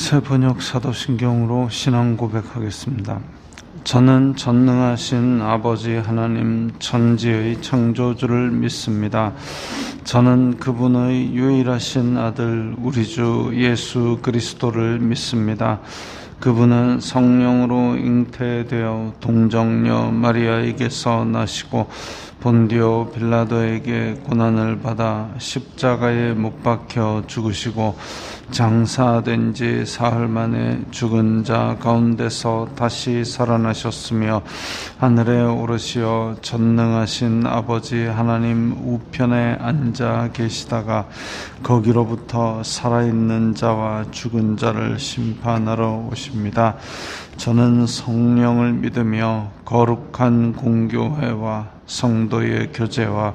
새 번역 사도신경으로 신앙 고백하겠습니다. 저는 전능하신 아버지 하나님 천지의 창조주를 믿습니다. 저는 그분의 유일하신 아들 우리 주 예수 그리스도를 믿습니다. 그분은 성령으로 잉태되어 동정녀 마리아에게서 나시고 본디오 빌라도에게 고난을 받아 십자가에 못 박혀 죽으시고 장사된 지 사흘 만에 죽은 자 가운데서 다시 살아나셨으며 하늘에 오르시어 전능하신 아버지 하나님 우편에 앉아 계시다가 거기로부터 살아있는 자와 죽은 자를 심판하러 오십니다. 저는 성령을 믿으며 거룩한 공교회와 성도의 교제와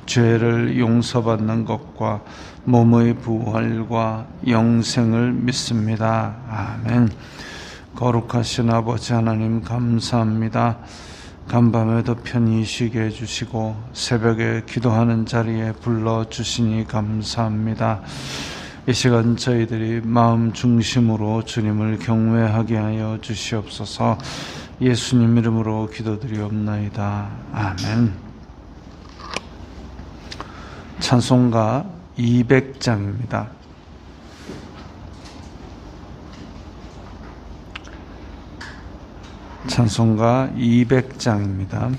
죄를 용서받는 것과 몸의 부활과 영생을 믿습니다. 아멘. 거룩하신 아버지 하나님 감사합니다. 간밤에도 편히 쉬게 해주시고 새벽에 기도하는 자리에 불러주시니 감사합니다. 이 시간 저희들이 마음 중심으로 주님을 경외하게 하여 주시옵소서. 예수님 이름으로 기도드리옵나이다. 아멘. 찬송가 200장입니다. 찬송가 200장입니다.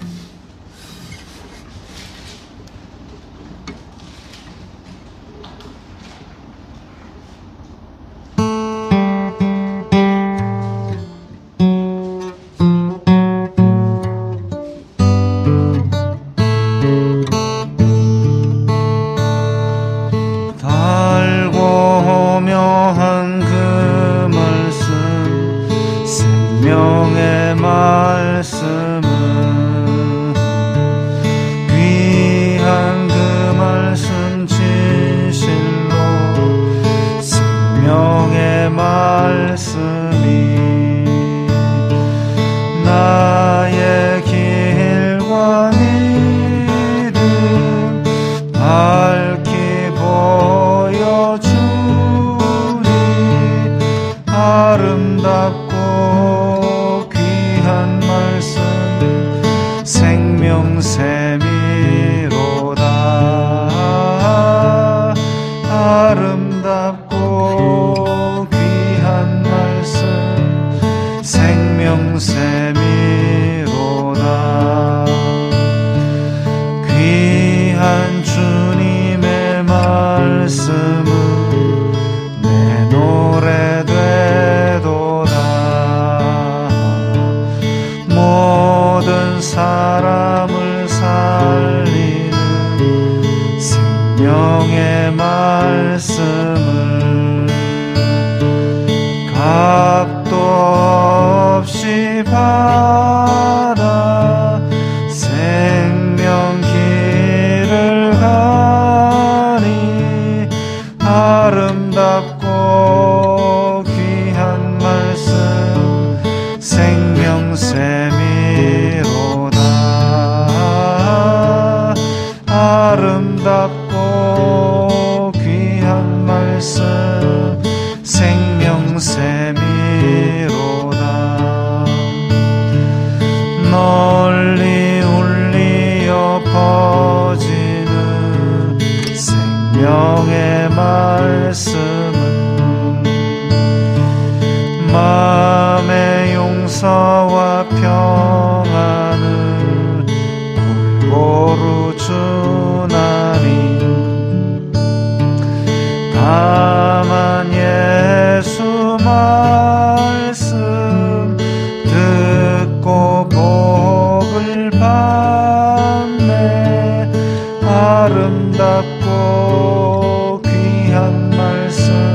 아름답고 귀한 말씀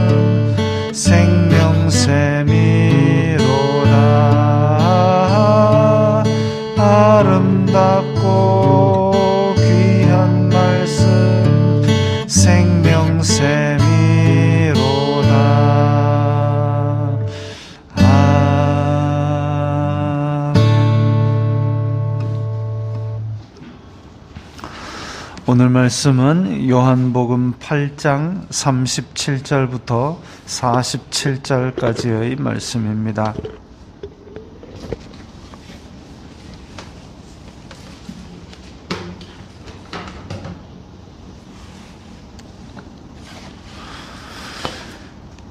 오늘 말씀은 요한복음 8장 37절부터 47절까지의 말씀입니다.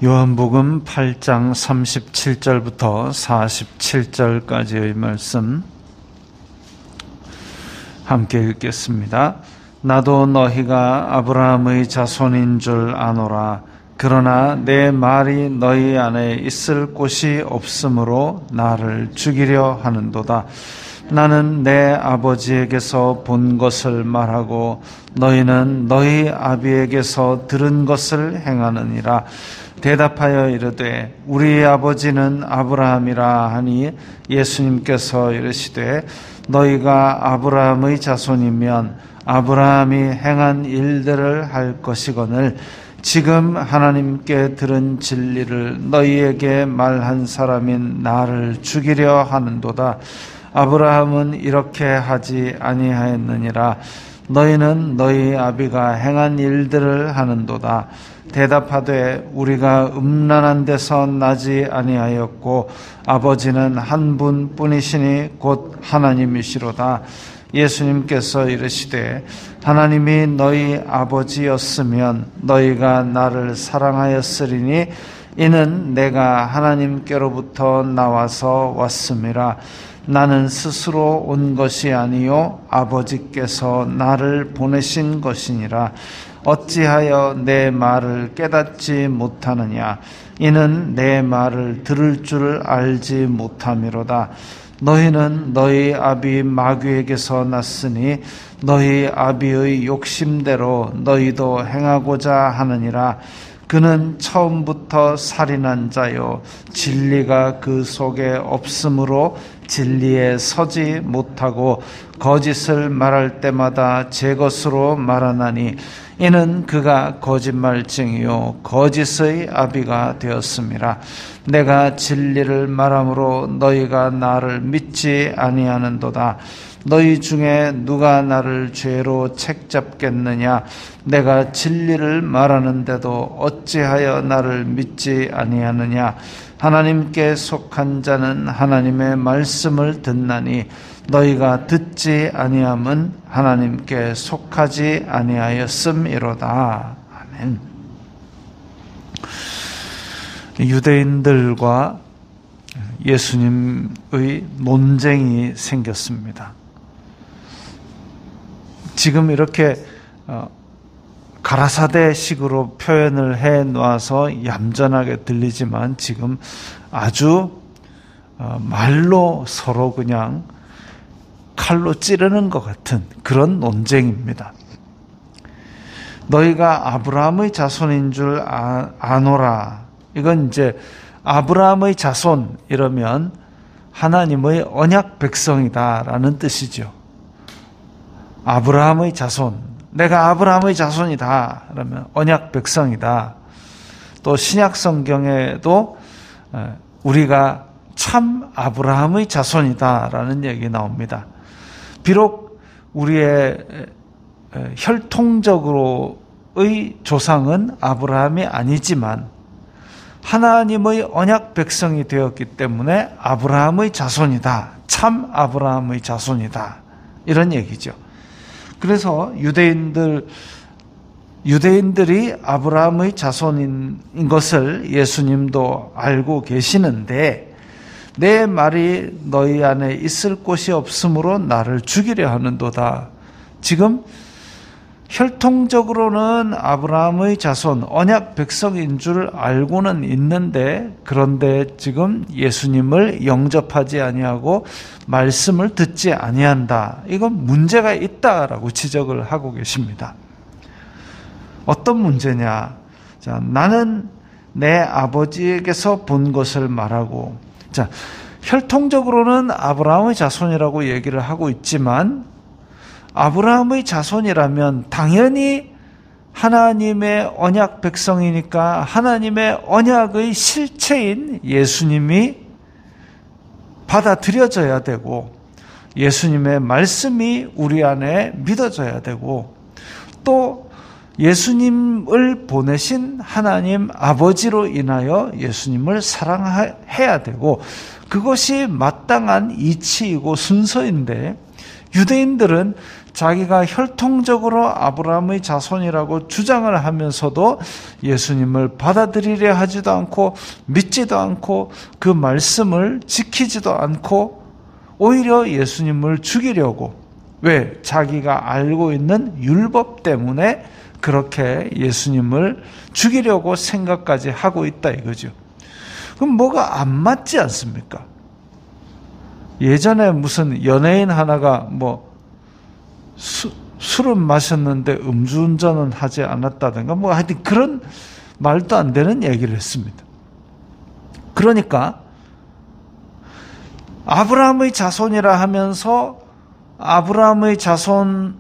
요한복음 8장 37절부터 47절까지의 말씀 함께 읽겠습니다. 나도 너희가 아브라함의 자손인 줄 아노라. 그러나 내 말이 너희 안에 있을 곳이 없으므로 나를 죽이려 하는도다. 나는 내 아버지에게서 본 것을 말하고 너희는 너희 아비에게서 들은 것을 행하느니라. 대답하여 이르되 우리 아버지는 아브라함이라 하니 예수님께서 이르시되 너희가 아브라함의 자손이면 아브라함이 행한 일들을 할 것이거늘 지금 하나님께 들은 진리를 너희에게 말한 사람인 나를 죽이려 하는도다. 아브라함은 이렇게 하지 아니하였느니라. 너희는 너희 아비가 행한 일들을 하는도다. 대답하되 우리가 음란한 데서 나지 아니하였고 아버지는 한 분뿐이시니 곧 하나님이시로다. 예수님께서 이르시되 하나님이 너희 아버지였으면 너희가 나를 사랑하였으리니 이는 내가 하나님께로부터 나와서 왔음이라. 나는 스스로 온 것이 아니요 아버지께서 나를 보내신 것이니라. 어찌하여 내 말을 깨닫지 못하느냐. 이는 내 말을 들을 줄 알지 못함이로다. 너희는 너희 아비 마귀에게서 났으니 너희 아비의 욕심대로 너희도 행하고자 하느니라. 그는 처음부터 살인한 자요 진리가 그 속에 없으므로 진리에 서지 못하고 거짓을 말할 때마다 제 것으로 말하나니 이는 그가 거짓말쟁이요 거짓의 아비가 되었음이라. 내가 진리를 말함으로 너희가 나를 믿지 아니하는도다. 너희 중에 누가 나를 죄로 책잡겠느냐. 내가 진리를 말하는데도 어찌하여 나를 믿지 아니하느냐. 하나님께 속한 자는 하나님의 말씀을 듣나니 너희가 듣지 아니함은 하나님께 속하지 아니하였음이로다. 아멘. 유대인들과 예수님의 논쟁이 생겼습니다. 지금 이렇게 가라사대식으로 표현을 해 놓아서 얌전하게 들리지만 지금 아주 말로 서로 그냥 칼로 찌르는 것 같은 그런 논쟁입니다. 너희가 아브라함의 자손인 줄 아노라. 이건 이제 아브라함의 자손 이러면 하나님의 언약 백성이다라는 뜻이죠. 아브라함의 자손, 내가 아브라함의 자손이다 그러면 언약 백성이다. 또 신약 성경에도 우리가 참 아브라함의 자손이다라는 얘기 나옵니다. 비록 우리의 혈통적으로의 조상은 아브라함이 아니지만 하나님의 언약 백성이 되었기 때문에 아브라함의 자손이다. 참 아브라함의 자손이다. 이런 얘기죠. 그래서 유대인들이 아브라함의 자손인 것을 예수님도 알고 계시는데 내 말이 너희 안에 있을 곳이 없으므로 나를 죽이려 하는도다. 지금 혈통적으로는 아브라함의 자손, 언약 백성인 줄 알고는 있는데 그런데 지금 예수님을 영접하지 아니하고 말씀을 듣지 아니한다. 이건 문제가 있다라고 지적을 하고 계십니다. 어떤 문제냐? 자, 나는 내 아버지에게서 본 것을 말하고, 자, 혈통적으로는 아브라함의 자손이라고 얘기를 하고 있지만 아브라함의 자손이라면 당연히 하나님의 언약 백성이니까 하나님의 언약의 실체인 예수님이 받아들여져야 되고 예수님의 말씀이 우리 안에 믿어져야 되고 또 예수님을 보내신 하나님 아버지로 인하여 예수님을 사랑해야 되고, 그것이 마땅한 이치이고 순서인데, 유대인들은 자기가 혈통적으로 아브라함의 자손이라고 주장을 하면서도 예수님을 받아들이려 하지도 않고 믿지도 않고 그 말씀을 지키지도 않고 오히려 예수님을 죽이려고, 왜? 자기가 알고 있는 율법 때문에 그렇게 예수님을 죽이려고 생각까지 하고 있다 이거죠. 그럼 뭐가 안 맞지 않습니까? 예전에 무슨 연예인 하나가 술은 마셨는데 음주운전은 하지 않았다든가 하여튼 그런 말도 안 되는 얘기를 했습니다. 그러니까 아브라함의 자손이라 하면서 아브라함의 자손의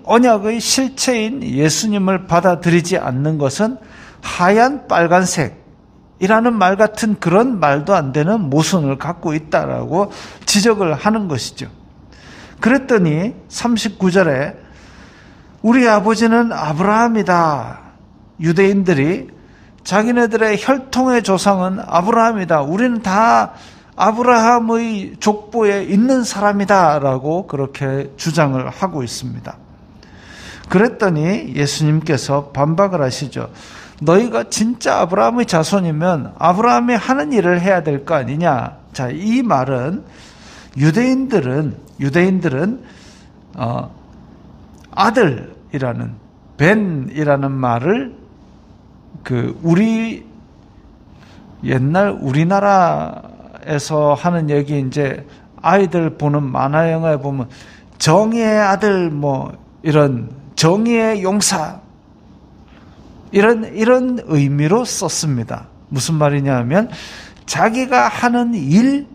언약의 실체인 예수님을 받아들이지 않는 것은 하얀 빨간색이라는 말 같은 그런 말도 안 되는 모순을 갖고 있다라고 지적을 하는 것이죠. 그랬더니 39절에 우리 아버지는 아브라함이다. 유대인들이 자기네들의 혈통의 조상은 아브라함이다. 우리는 다 아브라함의 족보에 있는 사람이다 라고 그렇게 주장을 하고 있습니다. 그랬더니 예수님께서 반박을 하시죠. 너희가 진짜 아브라함의 자손이면 아브라함이 하는 일을 해야 될 거 아니냐. 자, 이 말은 유대인들은 아들이라는 벤이라는 말을 우리 옛날 우리나라에서 하는 얘기, 이제 아이들 보는 만화 영화에 보면 정의의 아들 이런 정의의 용사 이런 의미로 썼습니다. 무슨 말이냐면 자기가 하는 일,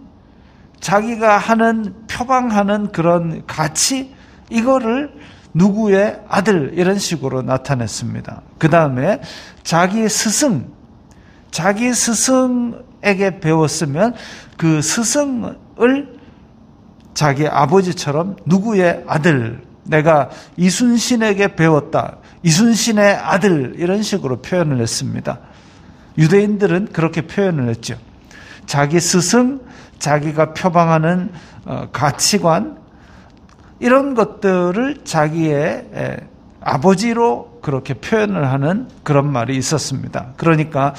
자기가 하는 표방하는 그런 가치, 이거를 누구의 아들 이런 식으로 나타냈습니다. 그 다음에 자기 스승에게 배웠으면 그 스승을 자기 아버지처럼 누구의 아들, 내가 이순신에게 배웠다, 이순신의 아들 이런 식으로 표현을 했습니다. 유대인들은 그렇게 표현을 했죠. 자기 스승, 자기가 표방하는 가치관, 이런 것들을 자기의 아버지로 그렇게 표현을 하는 그런 말이 있었습니다. 그러니까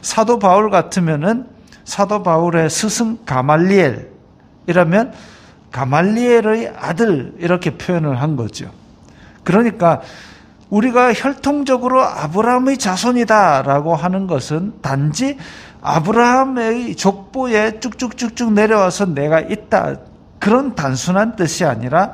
사도 바울 같으면은 사도 바울의 스승 가말리엘이라면 가말리엘의 아들 이렇게 표현을 한 거죠. 그러니까 우리가 혈통적으로 아브라함의 자손이다라고 하는 것은 단지 아브라함의 족보에 쭉쭉쭉쭉 내려와서 내가 있다, 그런 단순한 뜻이 아니라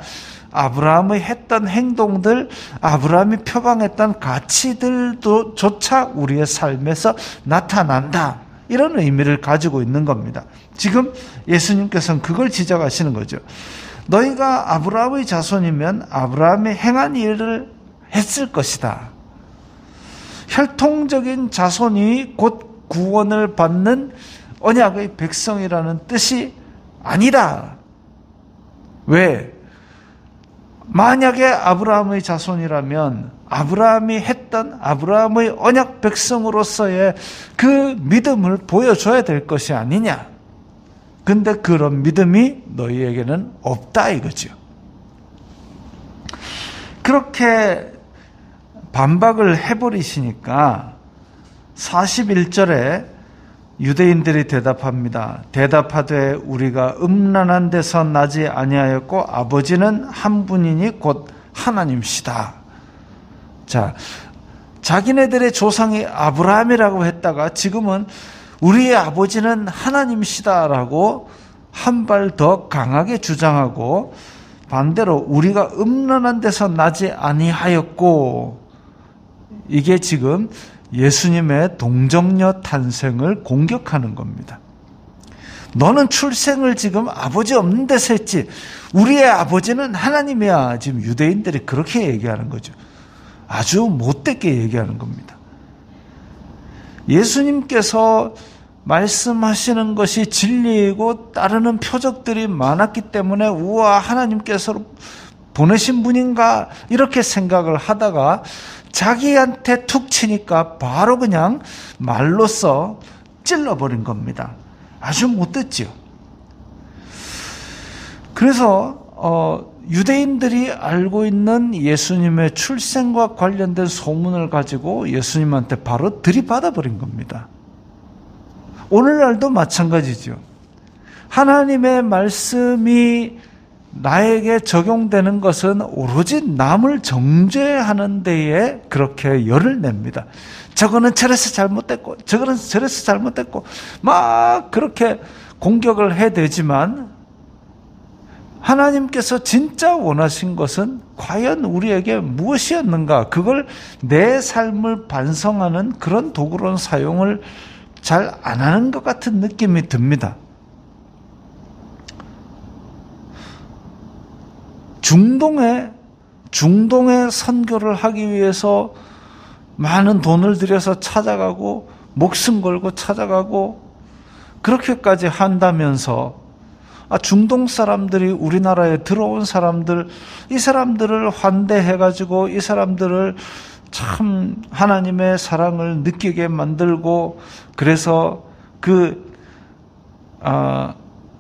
아브라함의 했던 행동들, 아브라함이 표방했던 가치들도 조차 우리의 삶에서 나타난다, 이런 의미를 가지고 있는 겁니다. 지금 예수님께서는 그걸 지적하시는 거죠. 너희가 아브라함의 자손이면 아브라함이 행한 일을 했을 것이다. 혈통적인 자손이 곧 구원을 받는 언약의 백성이라는 뜻이 아니다. 왜? 만약에 아브라함의 자손이라면 아브라함이 했던 아브라함의 언약 백성으로서의 그 믿음을 보여줘야 될 것이 아니냐. 근데 그런 믿음이 너희에게는 없다 이거죠. 그렇게 반박을 해버리시니까 41절에 유대인들이 대답합니다. 대답하되 우리가 음란한 데서 나지 아니하였고 아버지는 한 분이니 곧 하나님이시다. 자, 자기네들의 조상이 아브라함이라고 했다가 지금은 우리의 아버지는 하나님이시다라고 한 발 더 강하게 주장하고, 반대로 우리가 음란한 데서 나지 아니하였고, 이게 지금 예수님의 동정녀 탄생을 공격하는 겁니다. 너는 출생을 지금 아버지 없는 데서 했지, 우리의 아버지는 하나님이야. 지금 유대인들이 그렇게 얘기하는 거죠. 아주 못되게 얘기하는 겁니다. 예수님께서 말씀하시는 것이 진리이고 따르는 표적들이 많았기 때문에 우와, 하나님께서 보내신 분인가 이렇게 생각을 하다가 자기한테 툭 치니까 바로 그냥 말로써 찔러버린 겁니다. 아주 못됐지요. 그래서 유대인들이 알고 있는 예수님의 출생과 관련된 소문을 가지고 예수님한테 바로 들이받아 버린 겁니다. 오늘날도 마찬가지죠. 하나님의 말씀이 나에게 적용되는 것은 오로지 남을 정죄하는 데에 그렇게 열을 냅니다. 저거는 저래서 잘못됐고 저거는 저래서 잘못됐고 막 그렇게 공격을 해대지만 하나님께서 진짜 원하신 것은 과연 우리에게 무엇이었는가, 그걸 내 삶을 반성하는 그런 도구로는 사용을 잘 안 하는 것 같은 느낌이 듭니다. 중동에 선교를 하기 위해서 많은 돈을 들여서 찾아가고 목숨 걸고 찾아가고 그렇게까지 한다면서 중동 사람들이 우리나라에 들어온 사람들, 이 사람들을 환대해가지고 이 사람들을 참 하나님의 사랑을 느끼게 만들고 그래서 그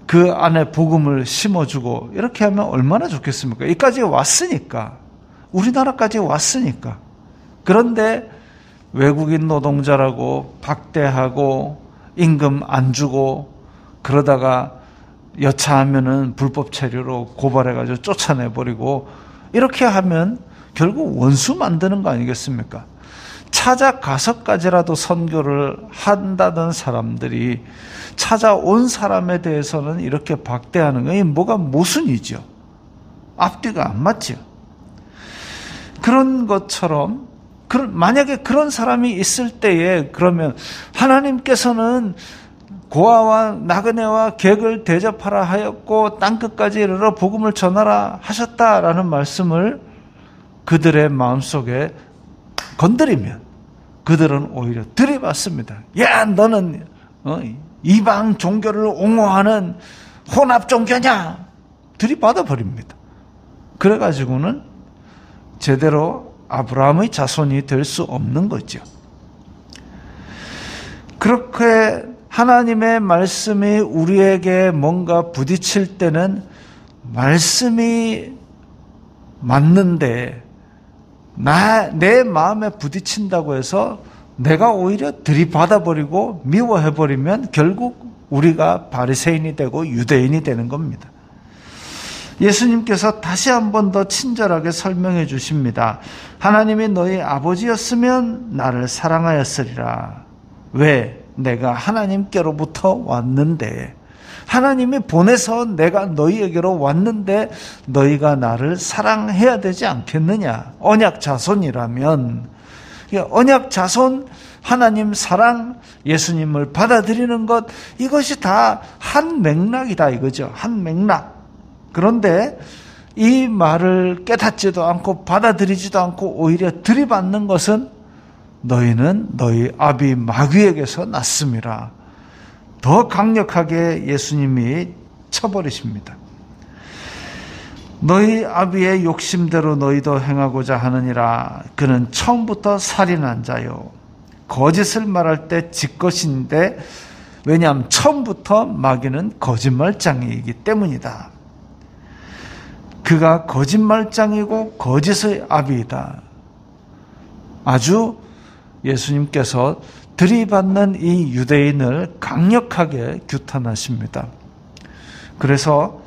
안에 복음을 심어주고 이렇게 하면 얼마나 좋겠습니까? 여기까지 왔으니까, 우리나라까지 왔으니까. 그런데 외국인 노동자라고 박대하고 임금 안 주고 그러다가 여차하면은 불법 체류로 고발해가지고 쫓아내버리고 이렇게 하면 결국 원수 만드는 거 아니겠습니까? 찾아가서까지라도 선교를 한다던 사람들이 찾아온 사람에 대해서는 이렇게 박대하는 게 뭐가 모순이죠. 앞뒤가 안 맞죠. 그런 것처럼 만약에 그런 사람이 있을 때에 그러면 하나님께서는 고아와 나그네와 객을 대접하라 하였고 땅끝까지 이르러 복음을 전하라 하셨다라는 말씀을 그들의 마음속에 건드리면 그들은 오히려 들이받습니다. 야, 너는 이방 종교를 옹호하는 혼합 종교냐? 들이받아 버립니다. 그래가지고는 제대로 아브라함의 자손이 될 수 없는 거죠. 그렇게 하나님의 말씀이 우리에게 뭔가 부딪힐 때는 말씀이 맞는데 내 마음에 부딪힌다고 해서 내가 오히려 들이받아버리고 미워해버리면 결국 우리가 바리새인이 되고 유대인이 되는 겁니다. 예수님께서 다시 한 번 더 친절하게 설명해 주십니다. 하나님이 너희 아버지였으면 나를 사랑하였으리라. 왜? 내가 하나님께로부터 왔는데, 하나님이 보내서 내가 너희에게로 왔는데 너희가 나를 사랑해야 되지 않겠느냐? 언약 자손이라면, 언약 자손, 하나님 사랑, 예수님을 받아들이는 것, 이것이 다 한 맥락이다 이거죠. 한 맥락. 그런데 이 말을 깨닫지도 않고 받아들이지도 않고 오히려 들이받는 것은 너희는 너희 아비 마귀에게서 났음이라. 더 강력하게 예수님이 쳐버리십니다. 너희 아비의 욕심대로 너희도 행하고자 하느니라. 그는 처음부터 살인한 자요, 거짓을 말할 때 지것인데, 왜냐하면 처음부터 마귀는 거짓말장이기 때문이다. 그가 거짓말장이고 거짓의 아비이다. 아주 예수님께서 들이받는 이 유대인을 강력하게 규탄하십니다. 그래서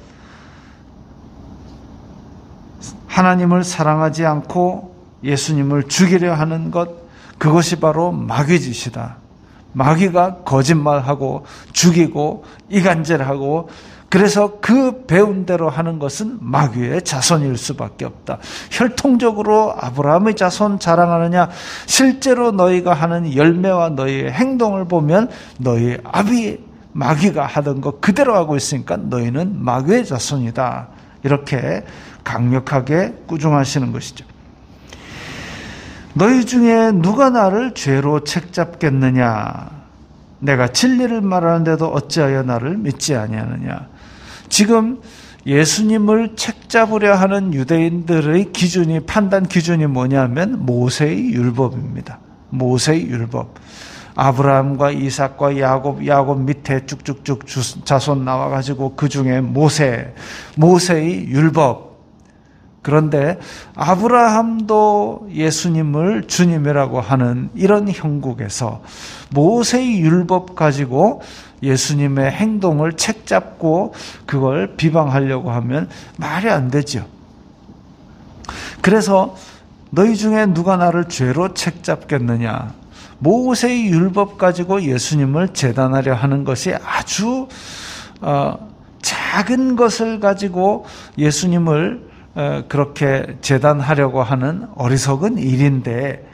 하나님을 사랑하지 않고 예수님을 죽이려 하는 것, 그것이 바로 마귀짓이다. 마귀가 거짓말하고 죽이고 이간질하고, 그래서 그 배운 대로 하는 것은 마귀의 자손일 수밖에 없다. 혈통적으로 아브라함의 자손 자랑하느냐? 실제로 너희가 하는 열매와 너희의 행동을 보면 너희 아비 마귀가 하던 것 그대로 하고 있으니까 너희는 마귀의 자손이다. 이렇게 강력하게 꾸중하시는 것이죠. 너희 중에 누가 나를 죄로 책잡겠느냐? 내가 진리를 말하는데도 어찌하여 나를 믿지 아니하느냐? 지금 예수님을 책잡으려 하는 유대인들의 기준이, 판단 기준이 뭐냐면 모세의 율법입니다. 모세의 율법. 아브라함과 이삭과 야곱 밑에 쭉쭉쭉 자손 나와가지고 그 중에 모세의 율법. 그런데 아브라함도 예수님을 주님이라고 하는 이런 형국에서 모세의 율법 가지고 예수님의 행동을 책잡고 그걸 비방하려고 하면 말이 안 되죠. 그래서 너희 중에 누가 나를 죄로 책잡겠느냐. 모세의 율법 가지고 예수님을 제단하려 하는 것이 아주 작은 것을 가지고 예수님을 그렇게 제단하려고 하는 어리석은 일인데,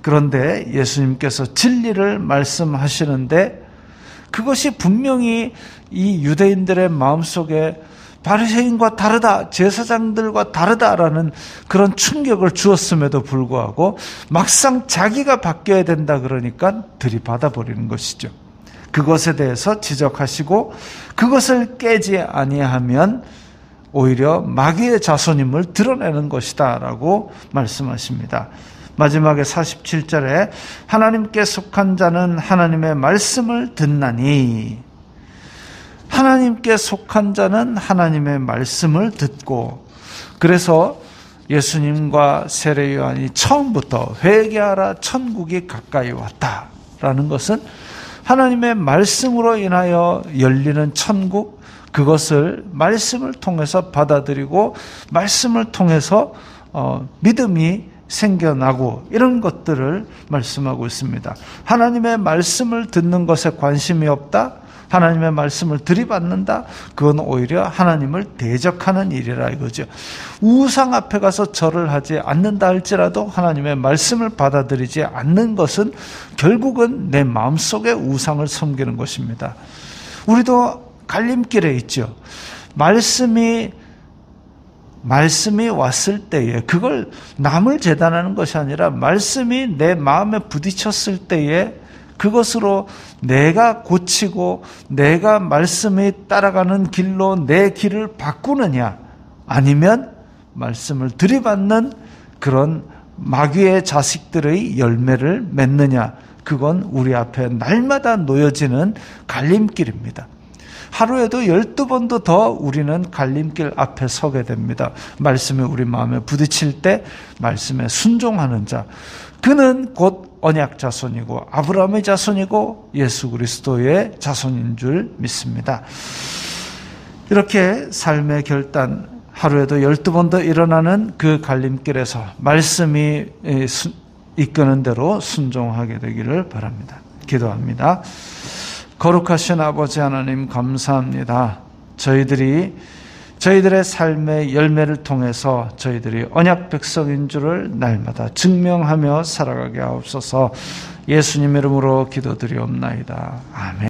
그런데 예수님께서 진리를 말씀하시는데 그것이 분명히 이 유대인들의 마음속에 바리새인과 다르다, 제사장들과 다르다라는 그런 충격을 주었음에도 불구하고 막상 자기가 바뀌어야 된다 그러니까 들이받아 버리는 것이죠. 그것에 대해서 지적하시고 그것을 깨지 아니하면 오히려 마귀의 자손임을 드러내는 것이다 라고 말씀하십니다. 마지막에 47절에 하나님께 속한 자는 하나님의 말씀을 듣나니, 하나님께 속한 자는 하나님의 말씀을 듣고, 그래서 예수님과 세례 요한이 처음부터 회개하라 천국이 가까이 왔다라는 것은 하나님의 말씀으로 인하여 열리는 천국, 그것을 말씀을 통해서 받아들이고 말씀을 통해서 믿음이 생겨나고 이런 것들을 말씀하고 있습니다. 하나님의 말씀을 듣는 것에 관심이 없다? 하나님의 말씀을 들이받는다? 그건 오히려 하나님을 대적하는 일이라 이거죠. 우상 앞에 가서 절을 하지 않는다 할지라도 하나님의 말씀을 받아들이지 않는 것은 결국은 내 마음속에 우상을 섬기는 것입니다. 우리도 갈림길에 있죠. 말씀이 왔을 때에 그걸 남을 재단하는 것이 아니라 말씀이 내 마음에 부딪혔을 때에 그것으로 내가 고치고 내가 말씀이 따라가는 길로 내 길을 바꾸느냐, 아니면 말씀을 들이받는 그런 마귀의 자식들의 열매를 맺느냐, 그건 우리 앞에 날마다 놓여지는 갈림길입니다. 하루에도 12번도 더 우리는 갈림길 앞에 서게 됩니다. 말씀이 우리 마음에 부딪힐 때 말씀에 순종하는 자, 그는 곧 언약 자손이고 아브라함의 자손이고 예수 그리스도의 자손인 줄 믿습니다. 이렇게 삶의 결단, 하루에도 12번도 일어나는 그 갈림길에서 말씀이 이끄는 대로 순종하게 되기를 바랍니다. 기도합니다. 거룩하신 아버지 하나님, 감사합니다. 저희들의 삶의 열매를 통해서 저희들이 언약 백성인 줄을 날마다 증명하며 살아가게 하옵소서. 예수님 이름으로 기도드리옵나이다. 아멘.